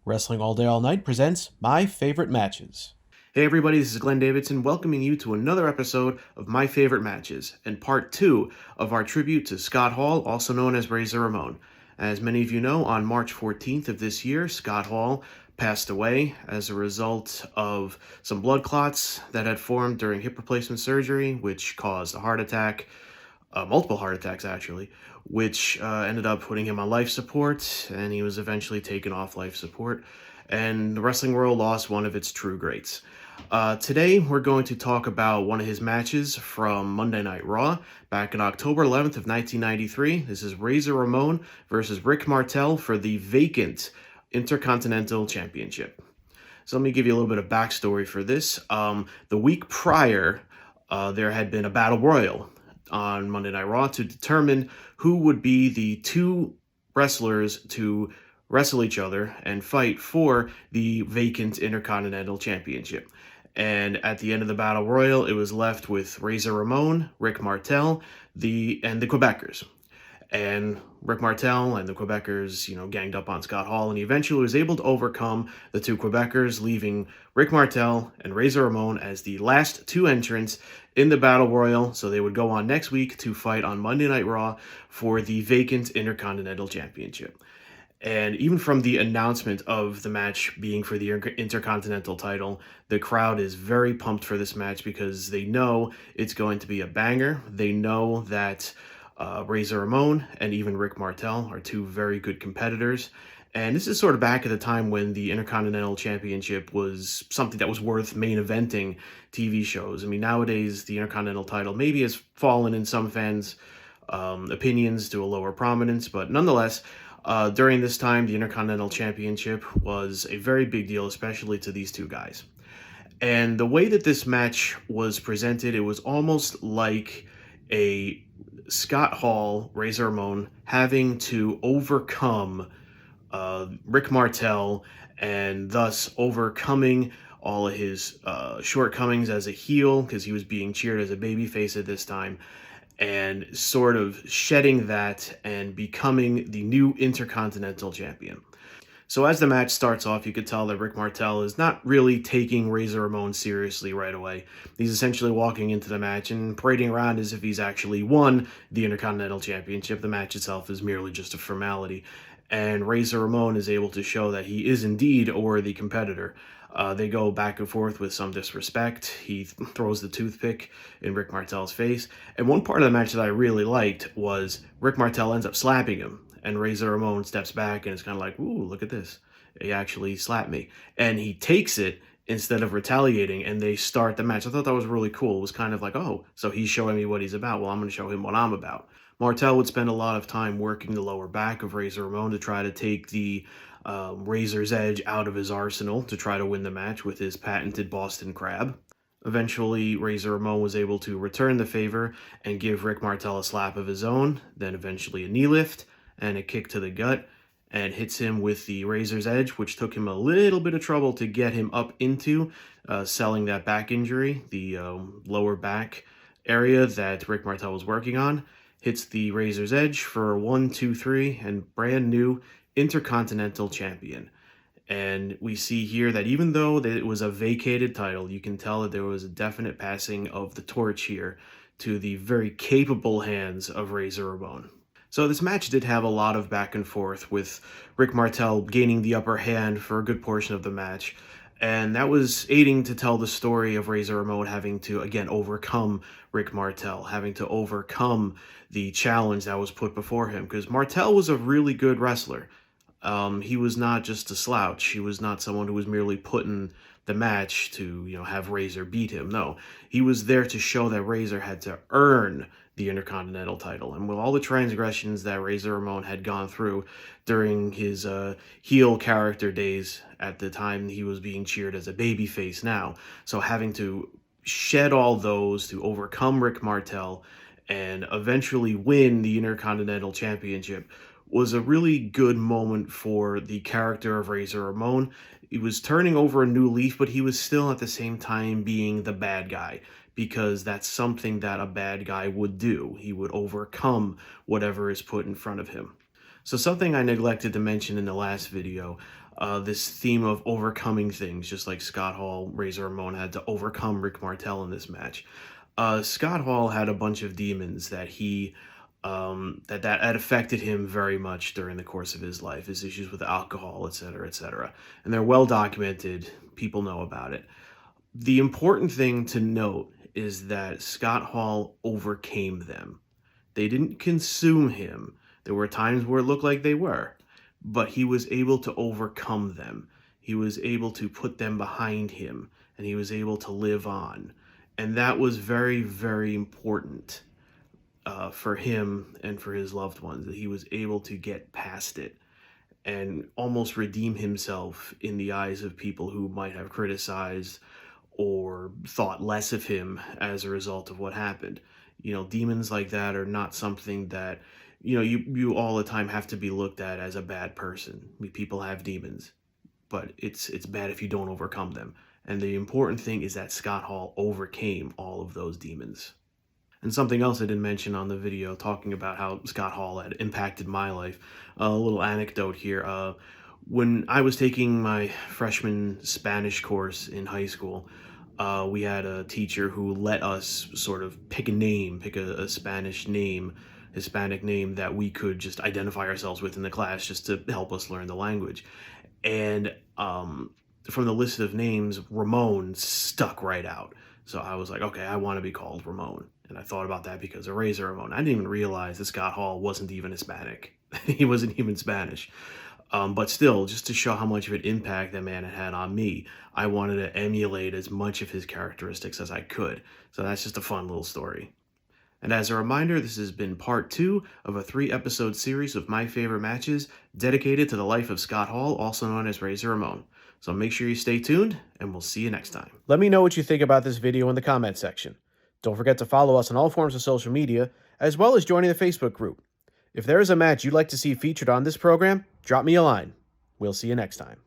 Wrestling All Day All Night presents My Favorite Matches. Hey everybody, this is Glenn Davidson welcoming you to another episode of My Favorite Matches and part 2 of our tribute to Scott Hall, also known as Razor Ramon. As many of you know, on March 14th of this year, Scott Hall passed away as a result of some blood clots that had formed during hip replacement surgery, which caused a heart attack, multiple heart attacks actually, which ended up putting him on life support, and he was eventually taken off life support, and the wrestling world lost one of its true greats. Today, we're going to talk about one of his matches from Monday Night Raw back on October 11th of 1993. This is Razor Ramon versus Rick Martel for the vacant Intercontinental Championship. So let me give you a little bit of backstory for this. The week prior, there had been a battle royal on Monday Night Raw to determine who would be the two wrestlers to wrestle each other and fight for the vacant Intercontinental Championship. And at the end of the Battle Royal, it was left with Razor Ramon, Rick Martel, and the Quebecers. And Rick Martel and the Quebecers, ganged up on Scott Hall, and he eventually was able to overcome the two Quebecers, leaving Rick Martel and Razor Ramon as the last two entrants in the Battle Royal, so they would go on next week to fight on Monday Night Raw for the vacant Intercontinental Championship. And even from the announcement of the match being for the Intercontinental title, the crowd is very pumped for this match because they know it's going to be a banger. They know that Razor Ramon and even Rick Martel are two very good competitors. And this is sort of back at the time when the Intercontinental Championship was something that was worth main eventing TV shows. I mean, nowadays, the Intercontinental title maybe has fallen in some fans' opinions to a lower prominence, but nonetheless, during this time, the Intercontinental Championship was a very big deal, especially to these two guys. And the way that this match was presented, it was almost like a Scott Hall, Razor Ramon, having to overcome Rick Martel and thus overcoming all of his shortcomings as a heel because he was being cheered as a babyface at this time, and sort of shedding that and becoming the new Intercontinental Champion. So as the match starts off, you could tell that Rick Martel is not really taking Razor Ramon seriously right away. He's essentially walking into the match and parading around as if he's actually won the Intercontinental Championship. The match itself is merely just a formality. And Razor Ramon is able to show that he is indeed a worthy competitor. They go back and forth with some disrespect. He throws the toothpick in Rick Martel's face. And one part of the match that I really liked was Rick Martel ends up slapping him. And Razor Ramon steps back and it's kind of like, ooh, look at this. He actually slapped me. And he takes it instead of retaliating, and they start the match. I thought that was really cool. It was kind of like, oh, so he's showing me what he's about. Well, I'm going to show him what I'm about. Martel would spend a lot of time working the lower back of Razor Ramon to try to take the Razor's Edge out of his arsenal to try to win the match with his patented Boston Crab. Eventually, Razor Ramon was able to return the favor and give Rick Martel a slap of his own, then eventually a knee lift and a kick to the gut, and hits him with the Razor's Edge, which took him a little bit of trouble to get him up into selling that back injury, the lower back area that Rick Martel was working on. Hits the Razor's Edge for 1, 2, 3, and brand new Intercontinental Champion. And we see here that even though it was a vacated title, you can tell that there was a definite passing of the torch here to the very capable hands of Razor Ramon. So this match did have a lot of back and forth, with Rick Martel gaining the upper hand for a good portion of the match. And that was aiding to tell the story of Razor Ramon having to, again, overcome Rick Martel, having to overcome the challenge that was put before him. Because Martel was a really good wrestler. He was not just a slouch. He was not someone who was merely put in the match to, have Razor beat him. No, he was there to show that Razor had to earn the Intercontinental title. And with all the transgressions that Razor Ramon had gone through during his heel character days at the time he was being cheered as a babyface now. So having to shed all those to overcome Rick Martel and eventually win the Intercontinental Championship was a really good moment for the character of Razor Ramon. He was turning over a new leaf, but he was still at the same time being the bad guy, because that's something that a bad guy would do. He would overcome whatever is put in front of him. So something I neglected to mention in the last video, this theme of overcoming things, just like Scott Hall, Razor Ramon had to overcome Rick Martel in this match. Scott Hall had a bunch of demons that that had affected him very much during the course of his life, his issues with alcohol, etc., etc. And they're well documented. People know about it. The important thing to note is that Scott Hall overcame them. They didn't consume him. There were times where it looked like they were, but he was able to overcome them. He was able to put them behind him, and he was able to live on. And that was very, very important for him and for his loved ones, that he was able to get past it and almost redeem himself in the eyes of people who might have criticized or thought less of him as a result of what happened. Demons like that are not something that, you all the time have to be looked at as a bad person. I mean, people have demons, but it's bad if you don't overcome them. And the important thing is that Scott Hall overcame all of those demons. And something else I didn't mention on the video, talking about how Scott Hall had impacted my life, a little anecdote here. When I was taking my freshman Spanish course in high school, we had a teacher who let us sort of pick a Spanish name, Hispanic name that we could just identify ourselves with in the class, just to help us learn the language. And from the list of names, Ramon stuck right out. So I was like, okay, I want to be called Ramon. And I thought about that because of Razor Ramon. I didn't even realize that Scott Hall wasn't even Hispanic. He wasn't even Spanish. But still, just to show how much of an impact that man had on me, I wanted to emulate as much of his characteristics as I could. So that's just a fun little story. And as a reminder, this has been part 2 of a 3-episode series of my favorite matches dedicated to the life of Scott Hall, also known as Razor Ramon. So make sure you stay tuned, and we'll see you next time. Let me know what you think about this video in the comment section. Don't forget to follow us on all forms of social media, as well as joining the Facebook group. If there is a match you'd like to see featured on this program, drop me a line. We'll see you next time.